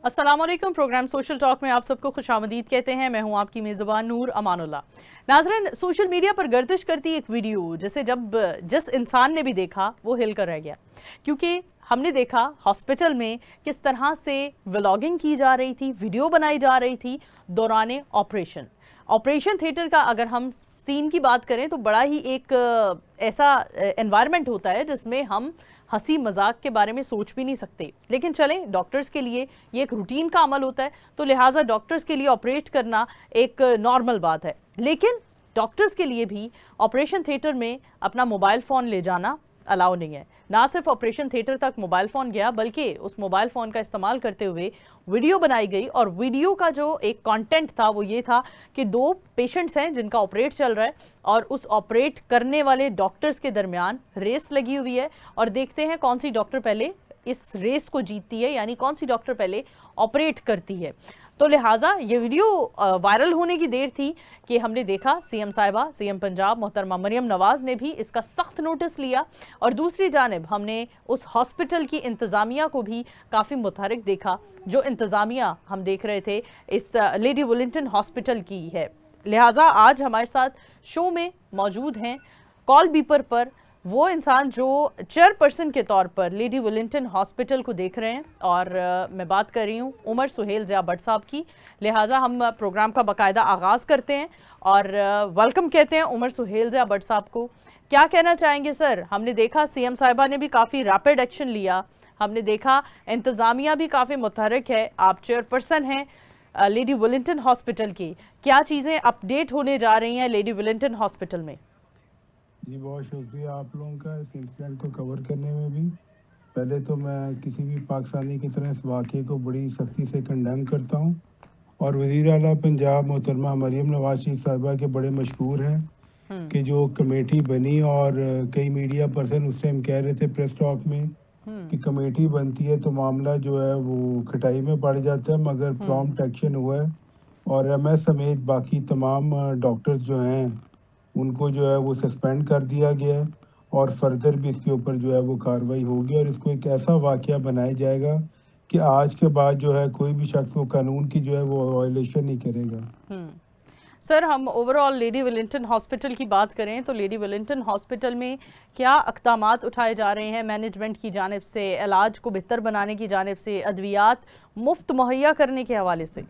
अस्सलामुअलैकुम। Programme social talk में आप सबको खुशामदीद कहते हैं। मैं हूं आपकी मेज़बान नूर अमानुल्लाह। नाज़रीन, सोशल मीडिया पर गर्दिश करती एक वीडियो जिसे जब जिस इंसान ने भी देखा वो हिल कर रह गया, क्योंकि हमने देखा हॉस्पिटल में किस तरह से व्लॉगिंग की जा रही थी, वीडियो बनाई जा रही थी दौरान ऑपरेशन थिएटर का। अगर हम सीन की बात करें तो बड़ा ही एक ऐसा एनवायरनमेंट होता है जिसमें हम हंसी मजाक के बारे में सोच भी नहीं सकते। लेकिन चलें, डॉक्टर्स के लिए ये एक रूटीन का अमल होता है, तो लिहाजा डॉक्टर्स के लिए ऑपरेट करना एक नॉर्मल बात है। लेकिन डॉक्टर्स के लिए भी ऑपरेशन थिएटर में अपना मोबाइल फ़ोन ले जाना अलाउ नहीं है। ना सिर्फ ऑपरेशन थिएटर तक मोबाइल फ़ोन गया, बल्कि उस मोबाइल फ़ोन का इस्तेमाल करते हुए वीडियो बनाई गई। और वीडियो का जो एक कंटेंट था वो ये था कि दो पेशेंट्स हैं जिनका ऑपरेट चल रहा है और उस ऑपरेट करने वाले डॉक्टर्स के दरमियान रेस लगी हुई है, और देखते हैं कौन सी डॉक्टर पहले इस रेस को जीतती है, यानी कौन सी डॉक्टर पहले ऑपरेट करती है। तो लिहाजा ये वीडियो वायरल होने की देर थी कि हमने देखा सीएम साहिबा, सीएम पंजाब मोहतरमा मरियम नवाज़ ने भी इसका सख्त नोटिस लिया, और दूसरी जानिब हमने उस हॉस्पिटल की इंतज़ामिया को भी काफ़ी मुतहरिक देखा। जो इंतज़ामिया हम देख रहे थे इस लेडी विलिंगटन हॉस्पिटल की है। लिहाजा आज हमारे साथ शो में मौजूद हैं कॉल बीपर पर वो इंसान जो चेयरपर्सन के तौर पर लेडी विलिंगटन हॉस्पिटल को देख रहे हैं, और मैं बात कर रही हूँ उमर सुहेल ज़िया भट्ट साहब की। लिहाजा हम प्रोग्राम का बाकायदा आगाज़ करते हैं और वेलकम कहते हैं उमर सुहेल ज़िया भट्ट साहब को। क्या कहना चाहेंगे सर? हमने देखा सीएम साहिबा ने भी काफ़ी रैपिड एक्शन लिया, हमने देखा इंतज़ामिया भी काफ़ी मुतहरिक है, आप चेयरपर्सन हैं लेडी विलिंगटन हॉस्पिटल की। क्या चीज़ें अपडेट होने जा रही हैं लेडी विलिंगटन हॉस्पिटल में? जी, बहुत शुक्रिया आप लोगों का इस इंसिडेंट को कवर करने में भी। पहले तो मैं किसी भी पाकिस्तानी की तरह इस वाक़े को बड़ी सख्ती से कंडेम करता हूँ, और वज़ीर आला पंजाब मोहतरमा मरियम नवाज़ शरीफ साहिबा के बड़े मशकूर हैं कि जो कमेटी बनी, और कई मीडिया पर्सन उस टाइम कह रहे थे प्रेस टॉक में कि कमेटी बनती है तो मामला जो है वो खटाई में पड़ जाता है, मगर प्रॉम्प्ट एक्शन हुआ है और एमएस समेत बाकी तमाम डॉक्टर्स जो हैं उनको जो है वो सस्पेंड कर दिया गया है, और फर्दर भी इसके ऊपर जो है वो कार्रवाई होगी, और इसको एक ऐसा वाक़या बनाया जाएगा कि आज के बाद जो है कोई भी शख्स वो कानून की जो है वो वायलेशन नहीं करेगा। सर, हम ओवरऑल लेडी विलिंगटन हॉस्पिटल की बात करें तो लेडी विलिंगटन हॉस्पिटल में क्या इक़दामात उठाए जा रहे हैं मैनेजमेंट की जानिब से, इलाज को बेहतर बनाने की जानिब से, अद्वियात मुफ्त मुहैया करने के हवाले से?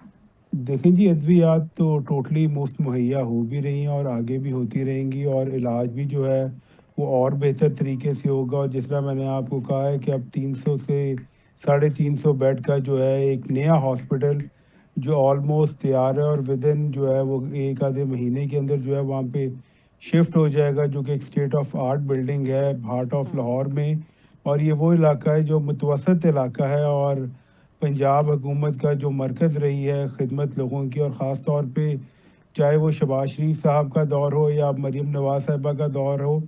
देखें जी, अद्वियात तो टोटली मुफ्त मुहैया हो भी रही हैं और आगे भी होती रहेंगी, और इलाज भी जो है वो और बेहतर तरीके से होगा। और जिस तरह मैंने आपको कहा है कि अब 300 से 350 बेड का जो है एक नया हॉस्पिटल जो ऑलमोस्ट तैयार है, और विदिन जो है वो एक आधे महीने के अंदर जो है वहाँ पे शिफ्ट हो जाएगा, जो कि एक स्टेट ऑफ आर्ट बिल्डिंग है हार्ट ऑफ लाहौर में। और ये वो इलाका है जो मुतवसत इलाका है, और पंजाब हुकूमत का जो मरकज़ रही है खिदमत लोगों की, और ख़ास तौर पे चाहे वो शहबाज शरीफ साहब का दौर हो या मरीम नवाज़ साहिबा का दौर हो,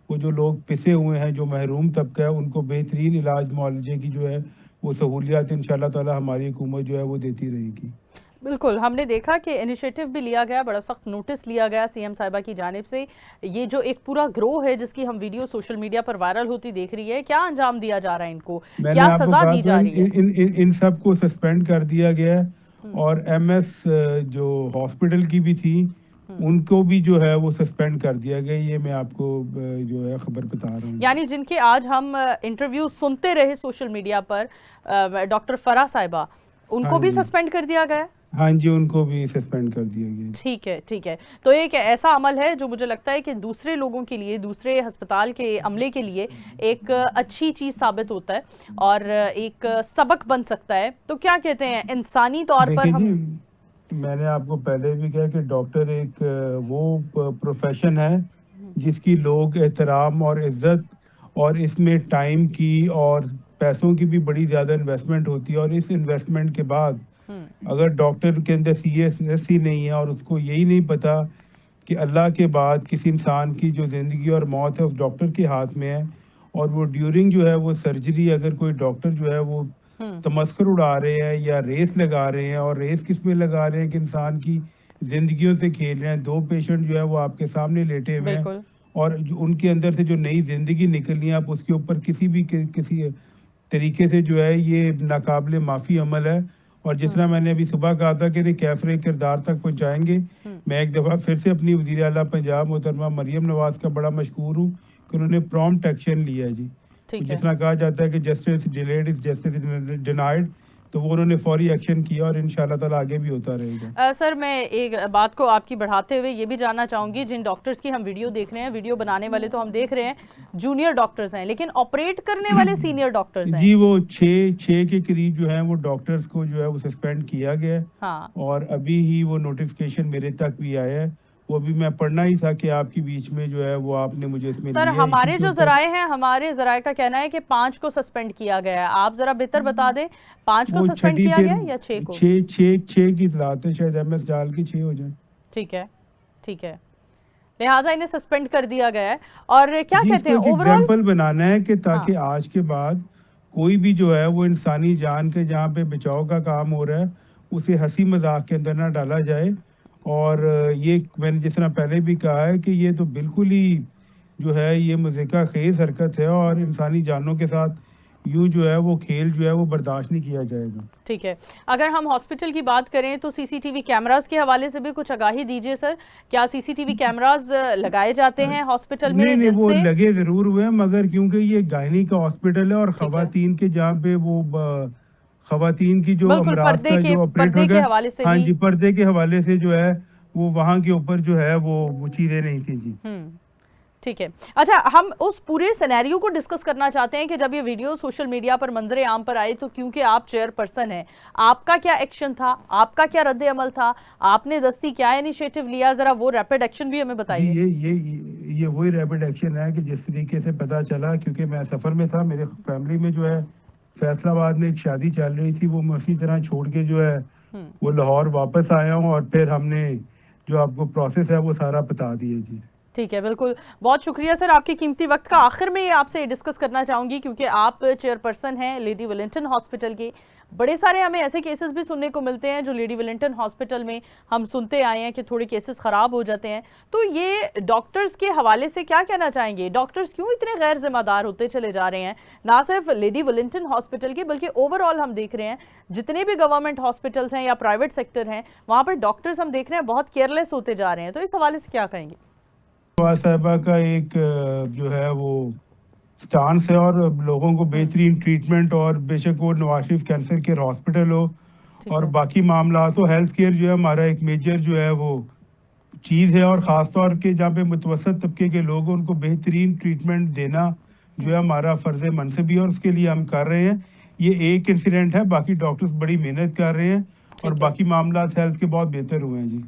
वो जो लोग पिसे हुए हैं, जो महरूम तबका है, उनको बेहतरीन इलाज मुआलजे की जो है वो सहूलियात इंशाल्लाह ताला हमारी हुकूमत जो है वो देती रहेगी। बिल्कुल, हमने देखा कि इनिशिएटिव भी लिया गया, बड़ा सख्त नोटिस लिया गया सीएम साहिबा की जानिब से। ये जो एक पूरा ग्रोह है जिसकी हम वीडियो सोशल मीडिया पर वायरल होती देख रही है, क्या अंजाम दिया जा रहा है इनको, मैंने क्या आपको सजा कहा दी तो जा रही है? इन सब को सस्पेंड कर दिया गया है, और एमएस जो हॉस्पिटल की भी थी उनको भी जो है वो सस्पेंड कर दिया गया। ये मैं आपको जो है खबर बता रहा हूँ। यानी जिनके आज हम इंटरव्यू सुनते रहे सोशल मीडिया पर, डॉक्टर फराह साहिबा, उनको हाँ भी जी, सस्पेंड कर दिया गया है? हाँ जी, उनको भी सस्पेंड कर दिया गया। ठीक है, ठीक है। तो एक ऐसा अमल है जो मुझे लगता है कि दूसरे लोगों के लिए, दूसरे अस्पताल के अमले के लिए एक अच्छी चीज़ साबित होता है और एक सबक बन सकता है। तो क्या कहते हैं, इंसानी तौर पर देखिए हम... जी, मैंने आपको पहले भी कहा कि डॉक्टर एक वो प्रोफेशन है जिसकी लोग एहतराम और इज्जत, और इसमें टाइम की और पैसों की भी बड़ी ज़्यादा इन्वेस्टमेंट होती है, और इस इन्वेस्टमेंट के बाद अगर डॉक्टर के अंदर सीरियसनेस ही नहीं है, और उसको यही नहीं पता कि अल्लाह के बाद किसी इंसान की जो ज़िंदगी और मौत है उस डॉक्टर के हाथ में है, और वो ड्यूरिंग जो है वो सर्जरी अगर कोई डॉक्टर जो है वो तमस्कर उड़ा रहे हैं या रेस लगा रहे हैं, और रेस किस में लगा रहे हैं कि इंसान की ज़िंदगियों से खेल रहे हैं। दो पेशेंट जो है वो आपके सामने लेटे हुए हैं, बिल्कुल। और जो उनके अंदर से जो नई ज़िंदगी निकलनी है, आप उसके ऊपर किसी तरीके से जो है ये नाकाबिले माफ़ी अमल है, और जिस तरह मैंने अभी सुबह कहा था कि कैफरे किरदार तक पहुंचाएंगे, मैं एक दफ़ा फिर से अपनी वज़ीर आला पंजाब मोहतरमा मरियम नवाज का बड़ा मशकूर हूँ कि उन्होंने प्रॉम्प्ट एक्शन लिया है जी। ठीक जिस है। तरह कहा जाता है कि justice delayed is justice denied, तो वो उन्होंने फौरी एक्शन किया और इंशाल्लाह ताला आगे भी होता रहेगा। सर, मैं एक बात को आपकी बढ़ाते हुए ये भी जानना चाहूँगी, जिन डॉक्टर्स की हम वीडियो देख रहे हैं, वीडियो बनाने वाले तो हम देख रहे हैं जूनियर डॉक्टर्स हैं, लेकिन ऑपरेट करने वाले सीनियर डॉक्टर्स हैं। जी, वो छः के करीब जो है वो डॉक्टर्स को जो है वो सस्पेंड किया गया है। हाँ। और अभी ही वो नोटिफिकेशन मेरे तक भी आया है, वो अभी मैं पढ़ना ही था कि आपके बीच में जो है वो आपने मुझे इसमें सर, लिया हमारे इसी के जो ऊपर। जराए हैं, हमारे जराए का कहना है कि 5 को सस्पेंड किया गया है। आप जरा बेहतर बता दें, 5 को वो सस्पेंड छठी किया फिर गया है या 6 को? छः की इतलात है, शायद एमएस डाल के 6 हो जाए। ठीक है, ठीक है, लिहाजा इन्हें सस्पेंड कर दिया गया है। और क्या जी, कहते इसको हैं एक ओवरऑल? एग्जाम्पल बनाना है कि ताकि हाँ। आज के बाद कोई भी जो है वो इंसानी जान के जहाँ पे बचाव का काम हो रहा है उसे हंसी मजाक के अंदर ना डाला जाए। और ये मैंने जिस तरह पहले भी कहा है कि ये तो बिल्कुल ही जो है ये मज़ीक़ा खेज हरकत है और इंसानी जानों के साथ यूं जो है वो खेल जो है वो बर्दाश्त नहीं किया जाएगा। ठीक है, अगर हम हॉस्पिटल की बात करें तो सीसीटीवी कैमरास के हवाले से भी कुछ आगाही दीजिए सर। क्या सीसीटीवी कैमरास लगाए जाते हैं हॉस्पिटल नहीं में नहीं, वो जिनसे? लगे ज़रूर हुए हैं, मगर क्योंकि ये गायनी का हॉस्पिटल है और ठीक है, ख़वातीन के जहाँ पे वो ख़वातीन की जो बिल्कुल, अमराज का जो ऑपरेट पर्दे के होगा, हवाले से हाँ भी। जी, पर्दे के हवाले से जो है वो वहाँ के ऊपर जो है वो चीज़ें नहीं थी जी। ठीक है। अच्छा, हम उस पूरे सिनेरियो को डिस्कस करना चाहते हैं कि जब ये वीडियो सोशल मीडिया पर मंजरे आम पर आई, तो क्योंकि आप चेयरपर्सन हैं, आपका क्या एक्शन था, आपका क्या रद्द अमल था, आपने दस्ती क्या इनिशिएटिव लिया, जरा वो रैपिड एक्शन भी हमें जी, बताइए। ये वही रैपिड एक्शन है कि जिस तरीके से पता चला, क्योंकि मैं सफ़र में था, मेरे फैमिली में जो है फैसलाबाद में एक शादी चल रही थी, वो मैं उसी तरह छोड़ के जो है वो लाहौर वापस आया हूँ और फिर हमने जो आपको प्रोसेस है वो सारा बता दिया जी। ठीक है, बिल्कुल, बहुत शुक्रिया सर आपके कीमती वक्त का। आखिर में आपसे डिस्कस करना चाहूँगी, क्योंकि आप चेयरपर्सन हैं लेडी वेलिंगटन हॉस्पिटल के। बड़े सारे हमें ऐसे केसेस भी सुनने को मिलते हैं जो लेडी वेलिंगटन हॉस्पिटल में हम सुनते आए हैं कि थोड़े केसेस ख़राब हो जाते हैं। तो ये डॉक्टर्स के हवाले से क्या कहना चाहेंगे? डॉक्टर्स क्यों इतने गैर जिम्मेदार होते चले जा रहे हैं, ना सिर्फ लेडी वेलिंगटन हॉस्पिटल के बल्कि ओवरऑल हम देख रहे हैं जितने भी गवर्नमेंट हॉस्पिटल्स हैं या प्राइवेट सेक्टर हैं, वहाँ पर डॉक्टर्स हम देख रहे हैं बहुत केयरलेस होते जा रहे हैं। तो इस हवाले से क्या कहेंगे? साहिबा का एक जो है वो स्टांस है और लोगों को बेहतरीन ट्रीटमेंट, और बेशक वो Nawaz Sharif cancer care hospital हो और बाकी मामला तो हेल्थ केयर जो है हमारा एक मेजर जो है वो चीज़ है, और ख़ास तौर के जहाँ पे मुतवसत तबके के लोग हैं उनको बेहतरीन ट्रीटमेंट देना जो है हमारा फ़र्ज़ मनसब भी है और उसके लिए हम कर रहे हैं। ये एक इंसिडेंट है, बाकी डॉक्टर्स बड़ी मेहनत कर रहे हैं और बाकी मामला हेल्थ के बहुत बेहतर हुए हैं जी।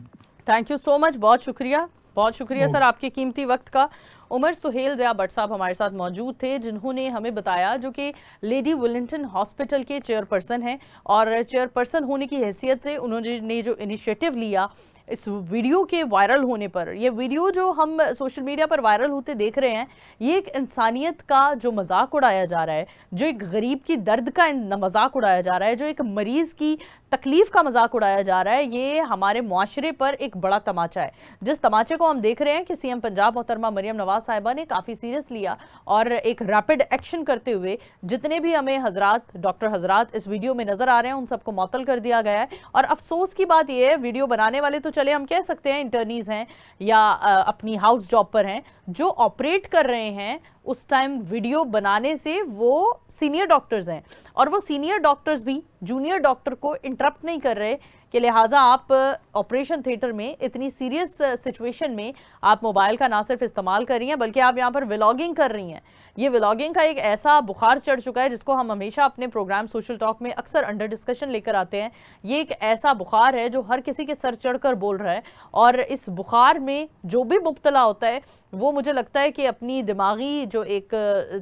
थैंक यू सो मच, बहुत शुक्रिया, बहुत शुक्रिया सर आपके कीमती वक्त का। उमर सुहेल ज़िया भट्ट साहब हमारे साथ मौजूद थे, जिन्होंने हमें बताया, जो कि लेडी वेलिंगटन हॉस्पिटल के चेयरपर्सन हैं, और चेयरपर्सन होने की हैसियत से उन्होंने जो इनिशिएटिव लिया इस वीडियो के वायरल होने पर, ये वीडियो जो हम सोशल मीडिया पर वायरल होते देख रहे हैं, ये एक इंसानियत का जो मजाक उड़ाया जा रहा है, जो एक गरीब की दर्द का मजाक उड़ाया जा रहा है, जो एक मरीज़ की तकलीफ का मजाक उड़ाया जा रहा है, ये हमारे मुआशरे पर एक बड़ा तमाचा है। जिस तमाचे को हम देख रहे हैं कि सीएम पंजाब मोहतरमा मरियम नवाज साहिबा ने काफ़ी सीरियस लिया और एक रैपिड एक्शन करते हुए जितने भी हमें हजरात, डॉक्टर हजरात इस वीडियो में नजर आ रहे हैं, उन सबको मुअत्तल कर दिया गया है। और अफसोस की बात यह है, वीडियो बनाने वाले तो चले हम कह सकते हैं इंटर्नीज हैं या अपनी हाउस जॉब पर हैं, जो ऑपरेट कर रहे हैं उस टाइम वीडियो बनाने से वो सीनियर डॉक्टर्स हैं, और वो सीनियर डॉक्टर्स भी जूनियर डॉक्टर को इंटरप्ट नहीं कर रहे कि लिहाजा आप ऑपरेशन थिएटर में इतनी सीरियस सिचुएशन में आप मोबाइल का ना सिर्फ इस्तेमाल कर रही हैं बल्कि आप यहाँ पर व्लॉगिंग कर रही हैं। ये व्लॉगिंग का एक ऐसा बुखार चढ़ चुका है जिसको हम हमेशा अपने प्रोग्राम सोशल टॉक में अक्सर अंडर डिस्कशन लेकर आते हैं। ये एक ऐसा बुखार है जो हर किसी के सर चढ़कर बोल रहा है, और इस बुखार में जो भी मुब्तला होता है वो मुझे लगता है कि अपनी दिमागी जो एक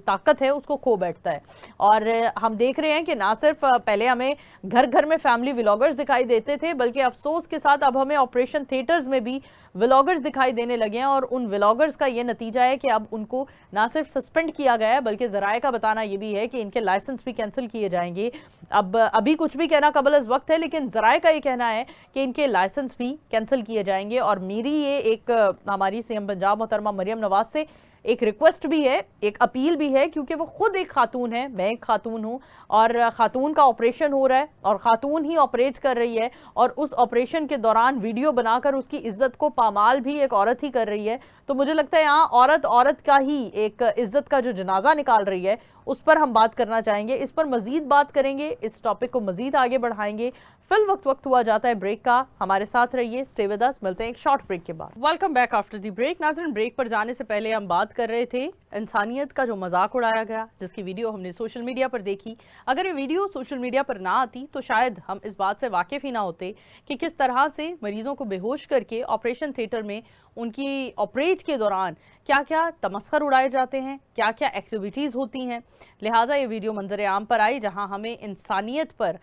ताकत है उसको खो बैठता है। और हम देख रहे हैं कि ना सिर्फ पहले हमें घर घर में फैमिली व्लॉगर्स दिखाई देते थे, बल्कि अफसोस के साथ अब हमें ऑपरेशन थिएटर्स में भी व्लॉगर्स दिखाई देने लगे हैं, और उन व्लॉगर्स का ये नतीजा है कि अब उनको ना सिर्फ सस्पेंड किया गया है बल्कि ज़राए का बताना ये भी है कि इनके लाइसेंस भी कैंसिल किए जाएंगे। अब अभी कुछ भी कहना कबल अज़ वक्त है, लेकिन ज़राए का ये कहना है कि इनके लाइसेंस भी कैंसिल किए जाएंगे। और मेरी ये एक हमारी सीएम पंजाब मोहतरमा मरियम नवाज से एक रिक्वेस्ट भी है, एक अपील भी है, क्योंकि वो खुद एक खातून है, मैं एक खातून हूँ और खातून का ऑपरेशन हो रहा है और खातून ही ऑपरेट कर रही है और उस ऑपरेशन के दौरान वीडियो बनाकर उसकी इज्जत को पामाल भी एक औरत ही कर रही है। तो मुझे लगता है यहाँ औरत का ही एक इज्जत का जो जनाजा निकाल रही है उस पर हम बात करना चाहेंगे, इस पर मजीद बात करेंगे, इस टॉपिक को मजीद आगे बढ़ाएंगे। फिल वक्त हुआ जाता है ब्रेक का, हमारे साथ रहिए, स्टे विद अस, मिलते हैं एक शॉर्ट ब्रेक के बाद। Welcome back after the break. नाज़रीन, ब्रेक पर जाने से पहले हम बात कर रहे थे इंसानियत का जो मजाक उड़ाया गया, जिसकी वीडियो हमने सोशल मीडिया पर देखी। अगर ये वीडियो सोशल मीडिया पर ना आती तो शायद हम इस बात से वाकिफ ही ना होते कि किस तरह से मरीजों को बेहोश करके ऑपरेशन थिएटर में उनकी ऑपरेट के दौरान क्या क्या तमस्खर उड़ाए जाते हैं, क्या क्या एक्टिविटीज़ होती हैं। लिहाजा ये वीडियो मंजर आम पर आई जहां हमें इंसानियत पर,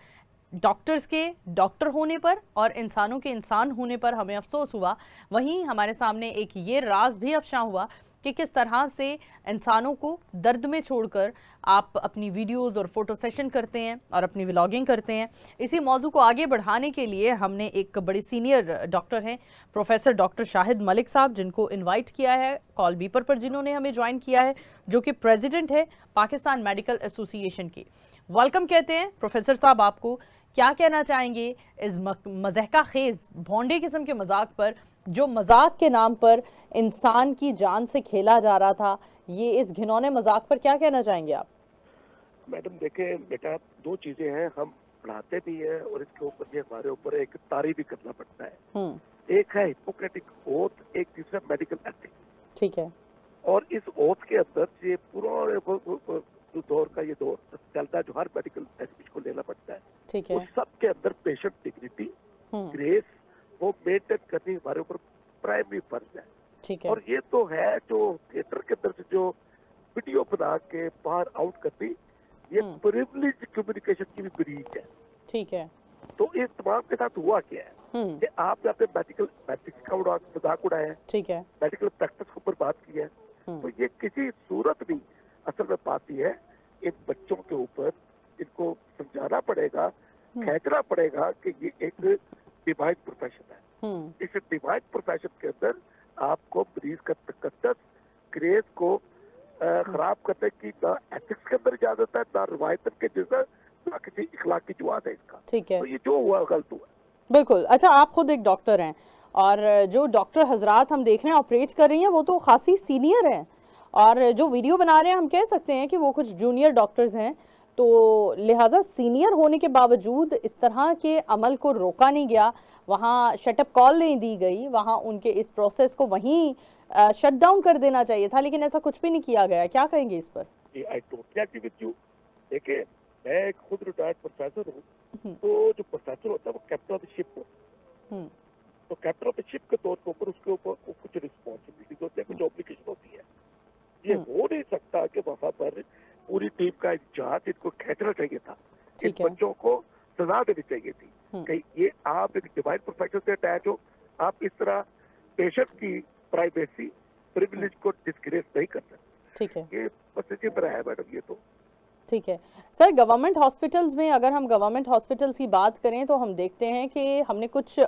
डॉक्टर्स के डॉक्टर होने पर और इंसानों के इंसान होने पर हमें अफसोस हुआ। वहीं हमारे सामने एक ये राज भी अफशा हुआ कि किस तरह से इंसानों को दर्द में छोड़कर आप अपनी वीडियोस और फोटो सेशन करते हैं और अपनी व्लॉगिंग करते हैं। इसी मौजू को आगे बढ़ाने के लिए हमने एक बड़े सीनियर डॉक्टर हैं, प्रोफेसर डॉक्टर शाहिद मलिक साहब, जिनको इनवाइट किया है कॉल बीपर पर, जिन्होंने हमें ज्वाइन किया है, जो कि प्रेसिडेंट है पाकिस्तान मेडिकल एसोसिएशन के। वेलकम कहते हैं प्रोफेसर साहब आपको। क्या कहना चाहेंगे इस मज़हका खेज भोंडे किस्म के मजाक पर, जो मजाक के नाम पर इंसान की जान से खेला जा रहा था, ये इस घिनौने मजाक पर क्या कहना चाहेंगे आप? मैडम देखें बेटा, दो चीजें हैं, हम पढ़ाते भी हैं और इसके ऊपर ये हमारे ऊपर एक तारीफ भी करना पड़ता है। एक है हिपोक्रेटिक ओथ, एक तीसरा मेडिकल एथिक्स। ठीक है। और इस ओथ के अंदर ये पूरा जो दौर का ये दौर चलता है, जो हर मेडिकल एथिक्स को लेना पड़ता है। ठीक है। उस सब के अंदर पेशेंट डिग्निटी, ग्रेस वो मेंटेन करनी हमारे ऊपर प्राइमरी फर्ज है। ठीक है। और ये तो है जो थिएटर के अंदर से जो वीडियो बना के बाहर आउट करती, ये प्रिविलेज कम्युनिकेशन की भी ब्रीच है। ठीक है। तो इस तमाम के साथ हुआ क्या है कि आप यहाँ पे मेडिकल एथिक्स का मजाक उड़ाया है, ठीक है, मेडिकल प्रैक्टिस के ऊपर बात की है, तो ये किसी सूरत भी असल में पाती है। इन बच्चों के ऊपर इनको समझाना पड़ेगा, खींचना पड़ेगा कि ये एक डिवाइन प्रोफेशन है। इस डिवाइन प्रोफेशन के अंदर आपको मरीज का तकद्दस, ग्रेस को खराब करने की ना एथिक्स के अंदर इजाजत है, ना रिवायत के जैसा, ना किसी इखलाकी जुआद है इसका। ठीक है। तो ये जो हुआ गलत हुआ। बिल्कुल। अच्छा, आप खुद एक डॉक्टर हैं और जो डॉक्टर हजरात हम देख रहे हैं ऑपरेट कर रही हैं वो तो खासी सीनियर हैं, और जो वीडियो बना रहे हैं हम कह सकते हैं कि वो कुछ जूनियर डॉक्टर्स हैं। तो लिहाजा सीनियर होने के बावजूद इस तरह के अमल को रोका नहीं गया, वहाँ शटअप कॉल नहीं दी गई, वहाँ उनके इस प्रोसेस को वहीं शट डाउन कर देना चाहिए था, लेकिन ऐसा कुछ भी नहीं किया गया। क्या कहेंगे इस पर? I totally agree with you. देखिए, मैं खुद रिटायर्ड प्रोफेसर हूँ, तो जो प्रोफेसर होता है वो कैप्टन ऑफ द शिप होता है। तो कैप्टन ऑफ द शिप के तौर के ऊपर उसके ऊपर कुछ रिस्पॉन्सिबिलिटीज होती है, कुछ ऑब्लिगेशन होती है। ये हो नहीं सकता कि वहां पर पूरी टीम का एक जांच इनको खींचना चाहिए था, इन बच्चों को सजा देनी चाहिए थी कि ये आप एक डिवाइन प्रोफेशन से अटैच हो, आप इस तरह पेशेंट की प्राइवेसी, प्रिविलेज को डिस्ग्रेस नहीं कर सकते। ठीक है, ये पॉजिटिव पर है मैडम ये तो। ठीक है सर, गवर्नमेंट हॉस्पिटल्स में अगर हम गवर्नमेंट हॉस्पिटल्स की बात करें तो हम देखते हैं कि हमने कुछ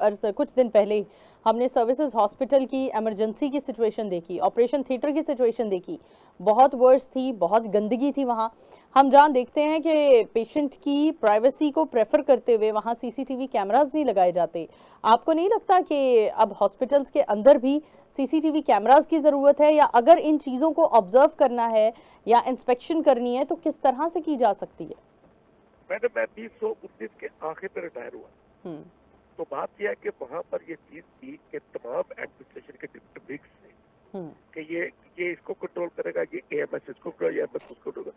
दिन पहले हमने सर्विसेज हॉस्पिटल की इमरजेंसी की सिचुएशन देखी, ऑपरेशन थिएटर की सिचुएशन देखी, बहुत वर्स थी, बहुत गंदगी थी वहाँ। हम जहाँ देखते हैं कि पेशेंट की प्राइवेसी को प्रेफर करते हुए वहाँ सीसीटीवी कैमरास नहीं लगाए जाते। आपको नहीं लगता कि अब हॉस्पिटल्स के अंदर भी सीसीटीवी कैमरास की ज़रूरत है, या अगर इन चीज़ों को ऑब्जर्व करना है या इंस्पेक्शन करनी है तो किस तरह से की जा सकती है? मैडम, मैं 2019 के आखिर में रिटायर हुआ, तो बात यह है कि वहाँ पर ये चीज थी कि तमाम एडमिनिस्ट्रेशन के डिस्ट्रिक्ट से कि ये इसको कंट्रोल करेगा, ये एएमएस इसको करेगा, ये एएमएस उसको करेगा।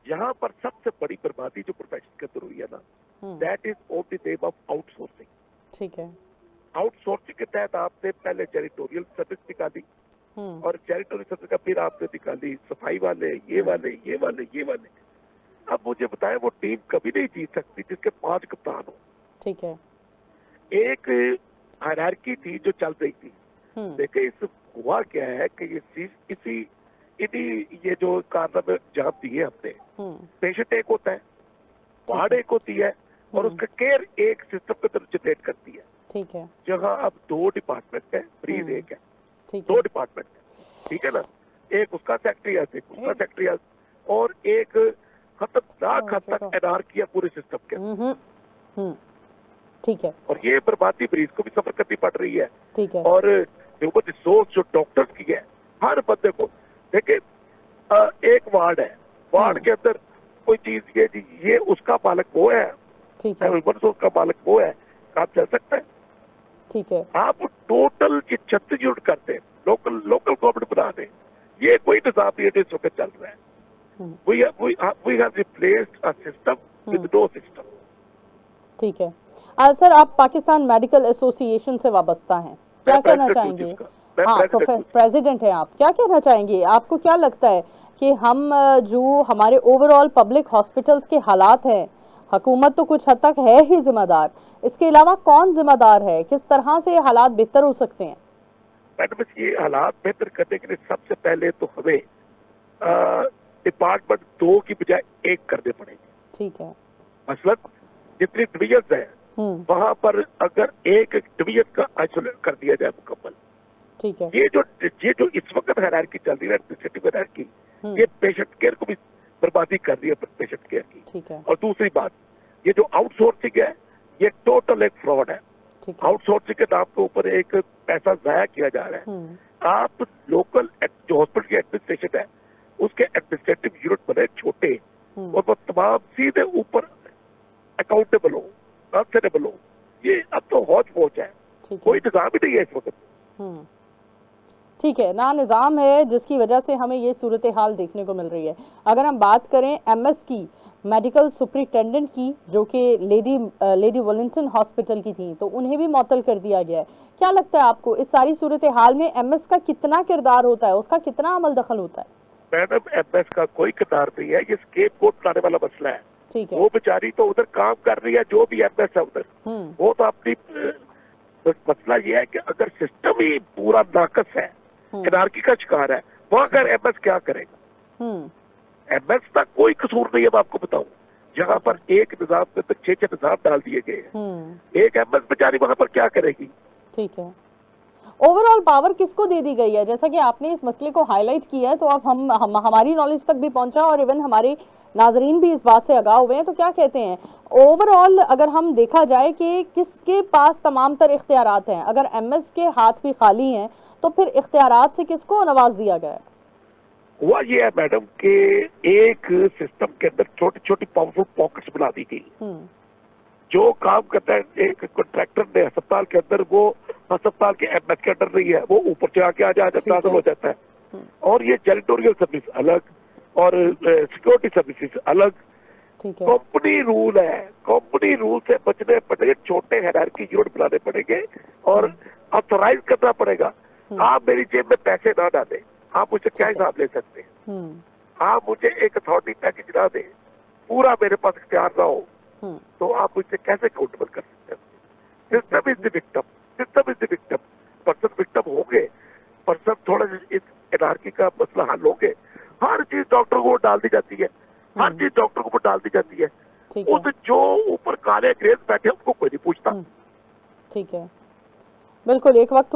यहाँ पर सबसे बड़ी बर्बादी जो प्रोफेशन के अंदर हुई है ना, that is of the name of outsourcing. ठीक है। आउटसोर्सिंग के तहत आपने पहले टेरिटोरियल सर्विस निकाली, और टेरिटोरियल सर्विस का फिर आपने निकाली सफाई वाले, ये वाले, ये वाले, ये वाले। अब मुझे बताएं, वो टीम कभी नहीं जीत सकती जिसके 5 कप्तान हो। ठीक है। एक हायरार्की थी जो चल रही थी। देखिए, इस हुआ क्या है कि ये जो कारनामे अंजाम दिए हमने, पेशेंट एक होता है, वार्ड एक होती है, और उसका केयर एक सिस्टम के अंदर जनरेट करती है। ठीक है। जहाँ अब 2 डिपार्टमेंट है, मरीज एक है, 2 डिपार्टमेंट है, ठीक है ना। एक उसका उसका सेक्रेटरी एक उसका सेक्रेटरी और एक खतरनाक हद तक एनआरकी है पूरे सिस्टम के। ठीक है। और ये बर्बादी मरीज को भी सफर करनी पड़ रही है। ठीक है। और ह्यूमन रिसोर्स जो डॉक्टर्स की है, हर बंदे को देखिए, एक वार्ड है, वार्ड के अंदर कोई चीज ये उसका मालिक वो है, ठीक है, ह्यूमन रिसोर्स का मालिक वो है, काम चल सकता है। ठीक है। आप टोटल 36 यूनिट करते हैं, लोकल गवर्नमेंट बना दें, ये कोई निजाम नहीं है जिस वक्त चल रहा है। We have replaced a system with no system। ठीक है। सर, आप पाकिस्तान मेडिकल एसोसिएशन से वाबस्ता हैं, क्या कहना चाहेंगे? हाँ, प्रेसिडेंट हैं आप, क्या कहना चाहेंगे? आपको क्या लगता है कि हम जो हमारे ओवरऑल पब्लिक हॉस्पिटल्स के हालात हैं, हुकूमत तो कुछ हद तक है ही जिम्मेदार, इसके अलावा कौन जिम्मेदार है? किस तरह से हालात बेहतर हो सकते हैं? मैडम, ये हालात बेहतर करने के लिए सबसे पहले तो हमें डिपार्टमेंट 2 की बजाय 1 करने पड़ेंगे। ठीक है। मसलन जितनी डिवीजन है वहां पर अगर एक डिवीजन का आइसोलेट कर दिया जाए मुकम्मल। ठीक है। ये जो इस वक्त हायरार्की चल रही है, एडमिनिस्ट्रेटिव हायरार्की, ये पेशेंट केयर को भी बर्बादी कर रही है, पेशेंट केयर की। ठीक है। और दूसरी बात, ये जो आउटसोर्सिंग है, ये टोटल एक फ्रॉड है। आउटसोर्सिंग के नाम के ऊपर एक पैसा जाया किया जा रहा है। आप लोकल जो हॉस्पिटल की एडमिनिस्ट्रेशन है, उसके एडमिनिस्ट्रेटिव यूनिट बने छोटे और वो तमाम सीधे ऊपर अकाउंटेबल हो, आंसरेबल हो। ये अब तो हौच पौच है, कोई निजाम ही नहीं है इस वक्त। ठीक है, ना निज़ाम है, जिसकी वजह से हमें ये सूरत हाल देखने को मिल रही है। अगर हम बात करें एमएस की, मेडिकल सुपरिटेंडेंट की, जो कि लेडी वेलिंगटन हॉस्पिटल की थी, तो उन्हें भी मुअत्तल कर दिया गया है। क्या लगता है आपको इस सारी सूरत हाल में एमएस का कितना किरदार होता है, उसका कितना अमल दखल होता है? मैडम, एमएस का कोई किरदार नहीं है, ये स्केपगोट बनाने वाला मसला है। ठीक है। वो बेचारी तो उधर काम कर रही है, जो भी एमएस है उधर, वो तो अपनी मसला ये है कि अगर सिस्टम ही पूरा नाकस है, एनार्की का शिकार है, वहां अगर एमएस क्या करेगा? एमएस का कोई कसूर नहीं है। मैं आपको बताऊं, जहाँ पर एक निजाम के अंदर 6 निजाम डाल दिए गए हैं, एक एमएस बेचारी वहां पर क्या करेगी? ठीक है। ओवरऑल पावर किसको दे दी गई है? जैसा कि आपने इस मसले को हाईलाइट किया है, तो अब हम हमारी नॉलेज तक भी पहुंचा और इवन हमारे नाजरीन भी इस बात से आगाह हुए हैं, तो क्या कहते हैं ओवरऑल अगर हम देखा जाए कि किसके पास तमाम तर इख्तियारात हैं? अगर एमएस के हाथ भी खाली हैं, तो फिर इख्तियारात से किसको नवाज दिया गया है? हुआ ये है मैडम कि एक सिस्टम के अंदर छोटी छोटी पावरफुल पॉकेट्स बना दी गई। जो काम करता है एक कॉन्ट्रैक्टर ने अस्पताल के अंदर, वो अस्पताल के एमएस के अंडर नहीं है, वो ऊपर से आके आ जाता हो जाता है। और ये जैनिटोरियल सर्विस अलग और सिक्योरिटी सर्विसेज अलग। कंपनी रूल है, कंपनी रूल से बचने पड़ेंगे, छोटे हायरार्की यूनिट बनाने पड़ेंगे और ऑथराइज करना पड़ेगा। आप मेरी जेब में पैसे ना डालें, आप मुझे क्या हिसाब ले सकते हैं? आप मुझे एक अथॉरिटी पैकेज ना दें, पूरा मेरे पास इख्तियार ना हो, तो आप मुझे कैसे अकाउंटेबल कर सकते हैं? System is the victim, system is the victim. Person victim होंगे, पर्सन थोड़ा इस एनार्की का मसला हल होंगे। हर चीज डॉक्टर को डाल दी जाती है, हर चीज डॉक्टर को डाल दी जाती है। उस जो ऊपर काले अंग्रेज बैठे उनको कोई नहीं पूछता। ठीक है, बिल्कुल। एक वक्त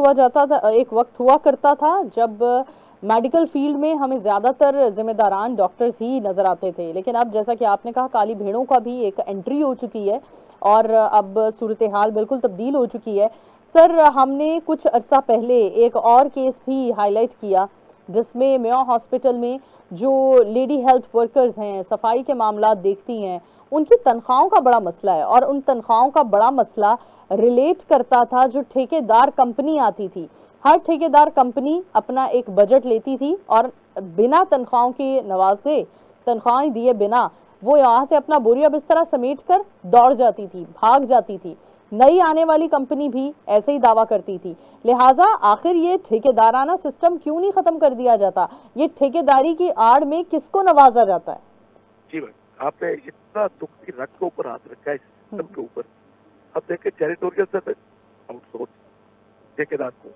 हुआ करता था जब मेडिकल फील्ड में हमें ज्यादातर जिम्मेदारान डॉक्टर्स ही नजर आते थे, लेकिन अब जैसा कि आपने कहा, काली भेड़ों का भी एक एंट्री हो चुकी है और अब सूरत हाल बिल्कुल तब्दील हो चुकी है। सर, हमने कुछ अरसा पहले एक और केस भी हाईलाइट किया जिसमें मेयो हॉस्पिटल में जो लेडी हेल्थ वर्कर्स हैं, सफाई के मामला देखती हैं, उनकी तनख्वाहों का बड़ा मसला है और उन तनख्वाहों का बड़ा मसला रिलेट करता था जो ठेकेदार कंपनी आती थी। हर ठेकेदार कंपनी अपना एक बजट लेती थी और बिना तनख्वाहों के नवाजे, तनख्वाहें दिए बिना, वो यहाँ से अपना बोरिया बिस्तरा समेट कर दौड़ जाती थी, भाग जाती थी। नई आने वाली कंपनी भी ऐसे ही दावा करती थी। लिहाजा आखिर ये ठेकेदाराना सिस्टम क्यों नहीं खत्म कर दिया जाता? ये ठेकेदारी की आड़ में किसको नवाजा जाता है? जी भाई, आपने इतना दुख की रग के ऊपर हाथ रखा है सिस्टम के ऊपर। अब देखे टेरिटोरियल सर्विस आउटसोर्स ठेकेदार को,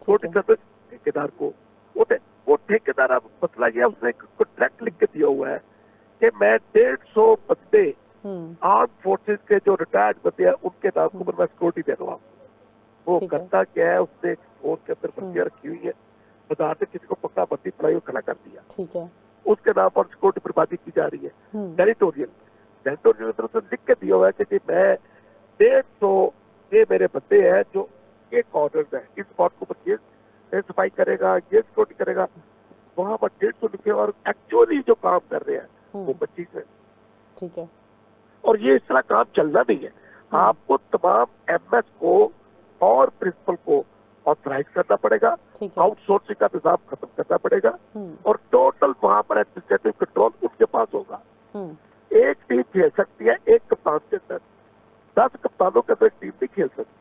छोटी सर्विस ठेकेदार को, वो ठेकेदार, अब मसला ये, उसने कॉन्ट्रैक्ट लिख के दिया हुआ है कि मैं 150 बंदे आर्म फोर्सेस के जो रिटायर्ड बंदे हैं उनके नाम को मैं सिक्योरिटी दे रहा हूँ। वो करता क्या है, उसने फोर्स के अंदर बंदियां रखी हुई है, बाजार से किसी को पकड़ा, बत्ती पढ़ाई और खड़ा कर दिया, ठीक है, उसके नाम पर सिक्योरिटी बर्बादी की जा रही है। टेरिटोरियल की तरफ से लिख के दिया हुआ है कि मैं 150 ये मेरे बंदे हैं जो एक ऑर्डर है, इस बात को ऊपर ये सफाई करेगा, ये सिक्योरिटी करेगा, वहां पर 150 लिखे और एक्चुअली जो काम कर रहे हैं वो 25 है। ठीक है, और ये इस तरह काम चलना नहीं है। आपको तमाम एमएस को और प्रिंसिपल को ऑथराइज करना पड़ेगा, आउटसोर्सिंग का निजाम खत्म करना पड़ेगा और टोटल वहां पर एडमिनिस्ट्रेटिव कंट्रोल उनके पास होगा। एक टीम खेल सकती है एक कप्तान के अंदर, 10 कप्तानों के अंदर टीम नहीं खेल सकती।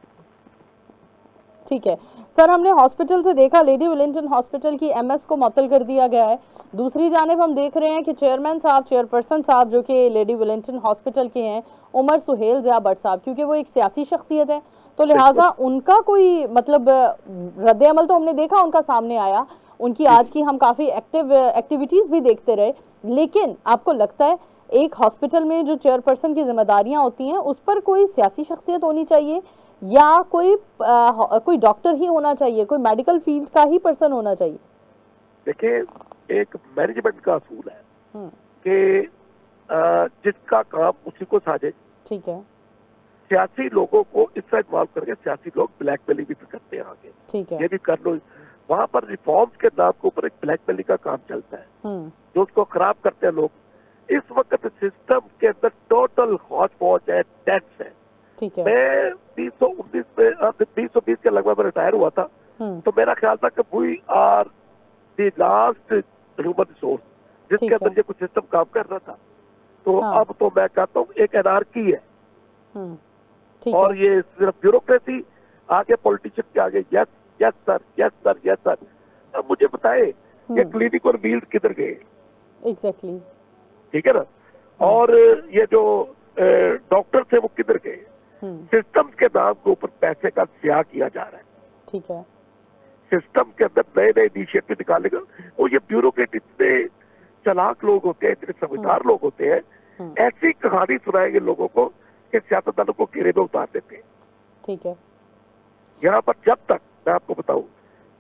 ठीक है सर, हमने हॉस्पिटल से देखा लेडी विलिंगटन हॉस्पिटल की एमएस को मुअत्तल कर दिया गया है। दूसरी जानिब हम देख रहे हैं कि चेयरमैन साहब, चेयरपर्सन साहब जो कि लेडी विलिंगटन हॉस्पिटल के हैं, उमर सुहेल ज़िया भट्ट साहब, क्योंकि वो एक सियासी शख्सियत है तो लिहाजा उनका कोई मतलब रद्द अमल तो हमने देखा उनका सामने आया, उनकी आज की हम काफ़ी एक्टिविटीज़ भी देखते रहे, लेकिन आपको लगता है एक हॉस्पिटल में जो चेयरपर्सन की जिम्मेदारियां होती हैं उस पर कोई सियासी शख्सियत होनी चाहिए या कोई डॉक्टर ही होना चाहिए, कोई मेडिकल फील्ड का ही पर्सन होना चाहिए? देखिए, एक मैनेजमेंट का असूल है कि जिसका काम उसी को साझे। ठीक है, सियासी लोगों को इससे इन्वॉल्व करके सियासी लोग ब्लैकमेलिंग भी करते हैं आगे। ठीक है, ये भी कर लो। वहाँ पर रिफॉर्म्स के नाम के ऊपर एक ब्लैकमेलिंग का काम चलता है जो उसको खराब करते हैं लोग। इस वक्त सिस्टम के अंदर टोटल हौच पौच है, डेथ्स है। ठीक है, मैं 2019 में 2020 के लगभग रिटायर हुआ था, तो मेरा ख्याल था कि we are the last human resource जिसके अंदर ये कुछ सिस्टम काम कर रहा था। तो अब तो मैं कहता हूँ एक एनार्की है और ये सिर्फ ब्यूरोक्रेसी आगे, पॉलिटिशियन के आगे yes yes sir, yes sir, yes sir. अब मुझे बताए ये क्लिनिक और फील्ड किधर गए? एग्जैक्टली, ठीक है ना। और ये जो डॉक्टर थे वो किधर गए? सिस्टम के नाम के ऊपर पैसे का स्याह किया जा रहा है। ठीक है, सिस्टम के अंदर नए नए इनिशिएटिव निकालेगा और ये ब्यूरोक्रेट इतने चालाक लोग होते हैं, इतने समझदार लोग होते हैं, ऐसी कहानी सुनाएंगे लोगों को कि सियासतदानों को घेरे में उतार देते हैं। ठीक है, यहाँ पर जब तक मैं आपको बताऊं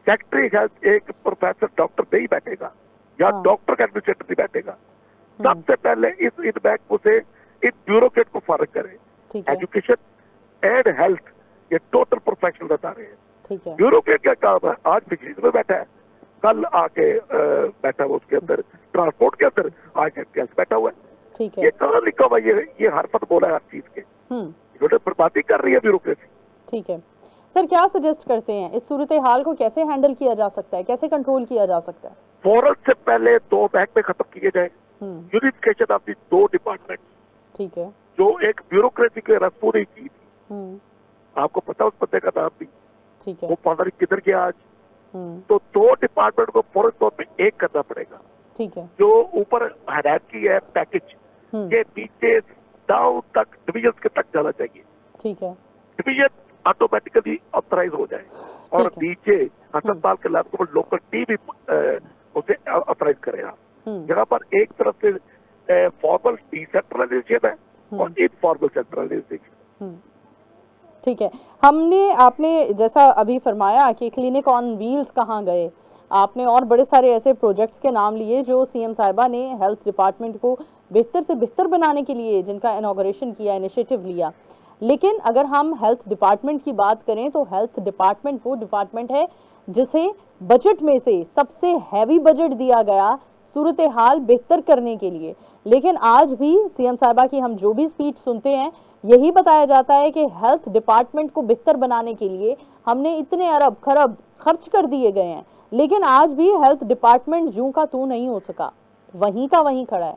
सेक्रेटरी हेल्थ एक प्रोफेसर डॉक्टर नहीं बैठेगा या डॉक्टर का एडमिनिस्ट्रेटर नहीं बैठेगा, सबसे पहले इन बैंक से इन ब्यूरोक्रेट को फारिग करें। एजुकेशन एंड हेल्थ ये टोटल प्रोफेशनल बता रहे हैं। ब्यूरोक्रेट का काम है, आज बिजली में बैठा है, कल आके बैठा हुआ उसके अंदर ट्रांसपोर्ट के अंदर, आज गैस बैठा हुआ है। ये कहाँ लिखा हुआ? ये हरफत बोला है हर चीज के, इन्होंने बर्बादी कर रही है ब्यूरोक्रेसी। ठीक है सर, क्या सजेस्ट करते हैं इस सूरत हाल को कैसे हैंडल किया जा सकता है, कैसे कंट्रोल किया जा सकता है? फौरन से पहले 2 बैंक में खत्म किए जाए, यूनिफिकेशन ऑफ दी 2 डिपार्टमेंट। ठीक है, जो एक ब्यूरोक्रेसी के रस्मों ने की थी, आपको पता उस बंदे का नाम भी। ठीक है, वो पता किधर गया आज। तो 2 डिपार्टमेंट को फौरन तौर पे एक करना पड़ेगा। ठीक है, जो ऊपर हायरार्की है पैकेज के नीचे डाउन तक डिवीजन के तक जाना चाहिए। ठीक है, डिवीजन ऑटोमेटिकली ऑथराइज हो जाए और नीचे अस्पताल के लैब को लोकल टीम भी उसे ऑथराइज करेगा। यहाँ पर एक तरफ से फॉर्मल डिसेंट्रलाइजेशन है और इनफॉर्मल सेंट्रलाइजेशन। ठीक है, आपने जैसा अभी फरमाया कि क्लिनिक ऑन व्हील्स कहाँ गए, आपने और बड़े सारे ऐसे प्रोजेक्ट्स के नाम लिए जो सीएम साहिबा ने हेल्थ डिपार्टमेंट को बेहतर से बेहतर बनाने के लिए जिनका इनॉग्रेशन किया, इनिशिएटिव लिया। लेकिन अगर हम हेल्थ डिपार्टमेंट की बात करें तो हेल्थ डिपार्टमेंट वो डिपार्टमेंट है जिसे बजट में से सबसे हैवी बजट दिया गया सूरत हाल बेहतर करने के लिए। लेकिन आज भी सीएम साहिबा की हम जो भी स्पीच सुनते हैं यही बताया जाता है कि हेल्थ डिपार्टमेंट को बेहतर बनाने के लिए हमने इतने अरब खरब खर्च कर दिए गए हैं, लेकिन आज भी हेल्थ डिपार्टमेंट यूं का तू नहीं हो सका, वहीं का वहीं खड़ा है,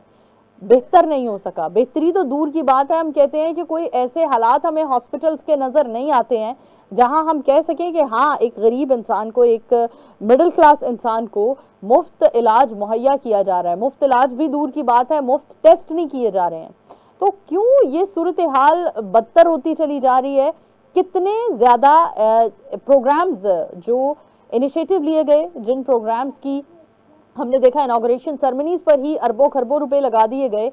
बेहतर नहीं हो सका। बेहतरी तो दूर की बात है, हम कहते हैं कि कोई ऐसे हालात हमें हॉस्पिटल्स के नज़र नहीं आते हैं जहां हम कह सकें कि हाँ एक गरीब इंसान को, एक मिडिल क्लास इंसान को मुफ्त इलाज मुहैया किया जा रहा है। मुफ्त इलाज भी दूर की बात है, मुफ्त टेस्ट नहीं किए जा रहे हैं। तो क्यों ये सूरत हाल बदतर होती चली जा रही है? कितने ज़्यादा प्रोग्राम्स जो इनिशिएटिव लिए गए, जिन प्रोग्राम्स की हमने देखा इनॉग्रेशन सेरेमनीज पर ही अरबों खरबों रुपए लगा दिए गए,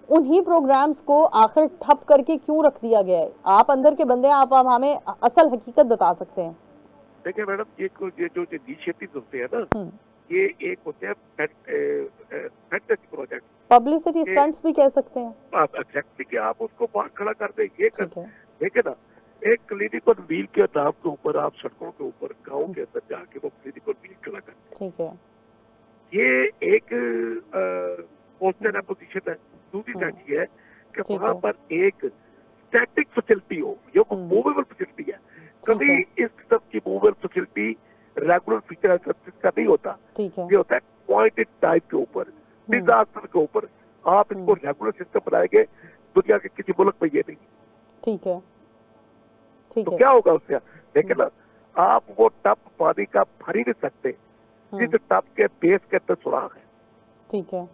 उन्हीं प्रोग्राम्स को आखिर ठप करके क्यों रख दिया गया है? आप अंदर के बंदे हैं, आप हमें असल हकीकत बता सकते हैं। देखिए मैडम, ये जो इनिशिएटिव्स होते हैं ना, ये एक होते हैं फैंटेसी प्रोजेक्ट, पब्लिसिटी स्टंट्स भी कह सकते हैं। आप एग्जैक्टली कि आप उसको बाहर खड़ा कर दें, ये कर देखे ना, एक क्लिनिकल व्हील के नाम के ऊपर आप सड़कों के ऊपर गाँव के अंदर जाके वो क्लिनिकल व्हील खड़ा करते। ठीक है, ये एक पोस्टर है, पोजीशन है। दूसरी साइड ये है कि वहाँ पर एक स्टैटिक फैसिलिटी हो, ये मूवेबल फैसिलिटी है। कभी इस किस्म की movable facility regular feature service का नहीं होता। ये होता है पॉइंटेड टाइप के ऊपर, डिजास्टर के ऊपर। आप इसको रेगुलर सिस्टम बनाएंगे, दुनिया के किसी मुल्क में ये नहीं। ठीक है, तो क्या होगा उससे? देखिए ना, आप वो टब पानी का भर ही नहीं सकते जिस टब के बेस के अंदर सुराख है। ठीक है,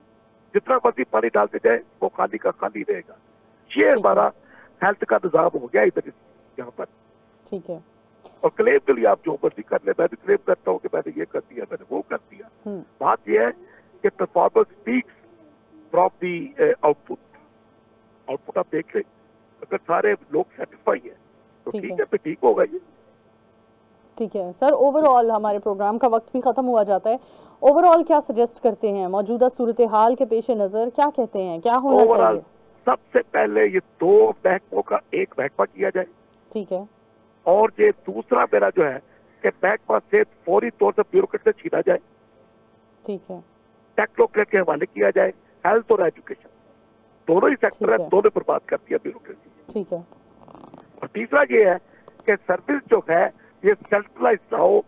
जितना मर्जी पानी डालते जाए वो खाली का खाली रहेगा। ये हमारा हेल्थ का निजाम हो गया इधर यहाँ पर। ठीक है, और क्लेम के लिए आप जो मर्जी कर ले, मैं भी क्लेम करता हूँ कि मैंने ये कर दिया, मैंने वो कर दिया। बात यह है कि performance speaks from the output. Output आप देख लें, अगर सारे लोग सेटिस्फाई है तो ठीक है, फिर ठीक होगा ये। ठीक है सर, ओवरऑल हमारे प्रोग्राम का वक्त भी खत्म हुआ जाता है। ओवरऑल क्या सजेस्ट करते हैं मौजूदा सूरत हाल के पेश नजर, क्या कहते हैं, क्या होना चाहिए? सबसे पहले ये 2 महकमों का एक महकमा किया जाए। ठीक है, और ये दूसरा मेरा जो है कि महकमा से फौरी तौर से ब्यूरोक्रेट से छीना जाए। ठीक है, टेक्नोक्रेट के हवाले किया जाए। हेल्थ और एजुकेशन दोनों ही सेक्टर है, दोनों बर्बाद कर दिया ब्यूरोक्रेसी। ठीक है। और तीसरा ये है कि सर्विस जो है ये सेंट्रलाइज ना हो,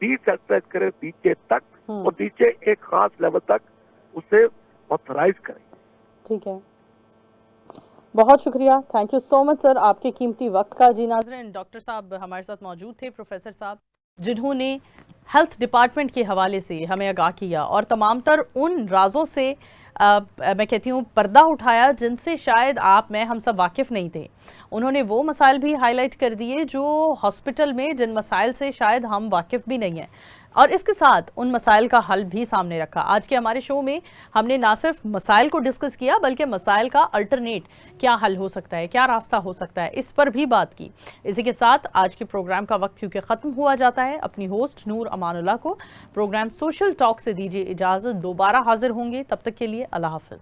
डिसेंट्रलाइज करे नीचे तक, और नीचे एक खास लेवल तक उसे ऑथराइज करें। ठीक है, बहुत शुक्रिया, thank you so much sir आपके कीमती वक्त का। जी नाज़रीन, डॉक्टर साहब हमारे साथ मौजूद थे, प्रोफेसर साहब, जिन्होंने हेल्थ डिपार्टमेंट के हवाले से हमें आगाह किया और तमाम तर उन राजों से मैं कहती हूँ पर्दा उठाया जिनसे शायद आप मैं हम सब वाकिफ़ नहीं थे। उन्होंने वो मसाइल भी हाईलाइट कर दिए जो हॉस्पिटल में जिन मसाइल से शायद हम वाकिफ़ भी नहीं हैं, और इसके साथ उन मसाइल का हल भी सामने रखा। आज के हमारे शो में हमने ना सिर्फ मसाइल को डिस्कस किया बल्कि मसाइल का अल्टरनेट क्या हल हो सकता है, क्या रास्ता हो सकता है, इस पर भी बात की। इसी के साथ आज के प्रोग्राम का वक्त क्योंकि ख़त्म हुआ जाता है, अपनी होस्ट नूर अमानुल्लाह को प्रोग्राम सोशल टॉक से दीजिए इजाज़त। दोबारा हाजिर होंगे, तब तक के लिए अल्लाह हाफ़िज़।